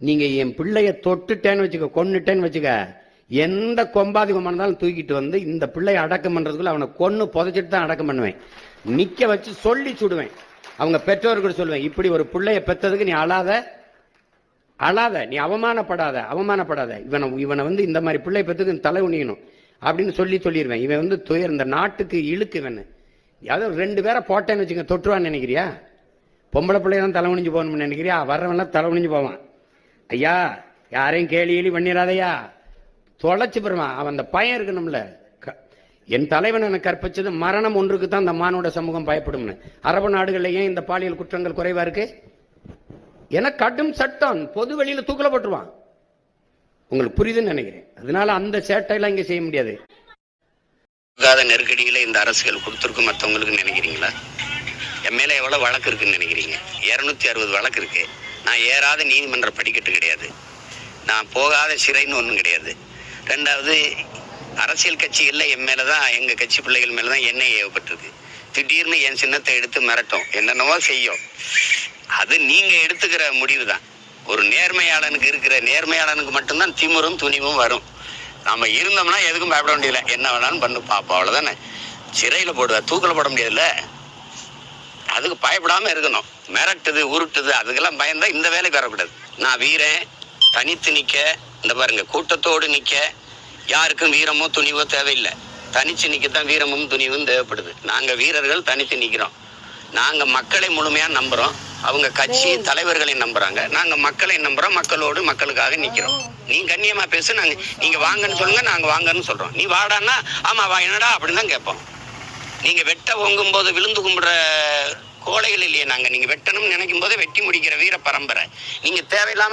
நீங்க என் பிள்ளைய தொட்டுட்டேன்னு வச்சுக்க, கொன்னுட்டேன்னு வச்சுக்க, எந்த கொம்பாதி கொம்பாந்தாலும் தூக்கிட்டு வந்து இந்த பிள்ளைய அடக்கம் பண்றதுக்குள்ள அவனை கொன்னு புதைச்சிட்டு தான் அடக்கம் பண்ணுவேன். நிக்க வச்சு சொல்லி சுடுவேன். அவங்க பெற்றோர்கள் சொல்லுவேன், இப்படி ஒரு பிள்ளைய பெற்றதுக்கு நீ அழாத, அழாத, நீ அவமானப்படாத, அவமானப்படாத, இவனை வந்து இந்த மாதிரி பிள்ளை பெற்றதுக்கு தலை உணியணும் அப்படின்னு சொல்லிடுவேன். இவன் வந்து துயர் இந்த நாட்டுக்கு இழுக்கு. இவன் யாரோ 2 பேரை போட்டேன்னு வச்சுங்க, தொற்றுவான்னு நினைக்கிறியா? பொம்பளை பிள்ளைய தான் தலை உணிஞ்சு போகணும்னு நினைக்கிறியா? வர்றவன்லாம் தலை உணிஞ்சு போவான். ஐயா, யாரையும் கேலி பண்ணிடாதையா, தொலைச்சு பெறுவான். அவன் அந்த பயம் இருக்கணும்ல. என் தலைவன் எனக்கு கற்பிச்சது மரணம் ஒன்றுக்கு தான் இந்த மானுட சமூகம் பயப்படும்னு. அரபு நாடுகள்ல ஏன் இந்த பாலியல் குற்றங்கள் குறைவா இருக்கு? என கடும் சட்டம், பொது வெளியில தூக்கல போட்டுருவான். உங்களுக்கு புரியுதுன்னு நினைக்கிறேன். அதனால அந்த சேட்டையெல்லாம் இங்க செய்ய முடியாது. நெருக்கடியில இந்த அரசுகள் கொடுத்துருக்கும் மற்றவங்களுக்கு நினைக்கிறீங்களா? என் மேல எவ்வளவு வழக்கு இருக்குன்னு நினைக்கிறீங்க? 260 வழக்கு இருக்கு. நான் ஏறாத நீதிமன்ற படிக்கட்டு கிடையாது. நான் போகாத சிறைன்னு ஒன்றும் கிடையாது. 2வது, அரசியல் கட்சிகள்ல என் மேலதான், எங்க கட்சி பிள்ளைகள் மேலதான் எண்ணெய் ஏவப்பட்டிருக்கு. திடீர்னு என் சின்னத்தை எடுத்து மிரட்டும், என்னென்னவோ செய்யும். அது நீங்க எடுத்துக்கிற முடிவு தான். ஒரு நேர்மையாளனுக்கு இருக்கிற நேர்மையாளனுக்கு மட்டும்தான் திமிரும் துணிவும் வரும். நாம இருந்தோம்னா எதுக்கும் பயப்பட வேண்டியதில்லை. என்ன வேணாலும் பண்ணு பாப்போம், அவ்வளவுதானே. சிறையில போடுவ, தூக்கில போட முடியாதுல்ல. அதுக்கு பயப்படாம இருக்கணும். மிரட்டுது உருட்டுது அதுக்கெல்லாம் பயந்தா இந்த வேலைக்கு வரக்கூடாது. நான் வீரன், தனித்து நிக்க, இந்த பாருங்க, கூட்டத்தோடு நிக்க யாருக்கும் வீரமோ துணிவோ தேவையில்லை. தனிச்சு நிக்கத்தான் வீரமும் துணிவும் தேவைப்படுது. நாங்க வீரர்கள் தனித்து நிக்கிறோம். நாங்க மக்களை முழுமையா நம்புறோம். அவங்க கட்சி தலைவர்களை நம்புறாங்க. நாங்க மக்களை நம்புறோம். மக்களோடு மக்களுக்காக நிக்கிறோம். நீ கண்ணியமா பேசு. நீங்க வாங்கன்னு சொல்லுங்க, நாங்க வாங்கன்னு சொல்றோம். நீ வாடான்னா ஆமா வா, என்னடா அப்படின்னு தான் கேட்போம். நீங்க வெட்ட ஒங்கும் போது விழுந்து கும்பிடுற கோழைகள் இல்லையே நாங்க. நீங்க வெட்டணும்னு நினைக்கும் போதே வெட்டி முடிக்கிற வீர பரம்பரை. நீங்க தேவையில்லாம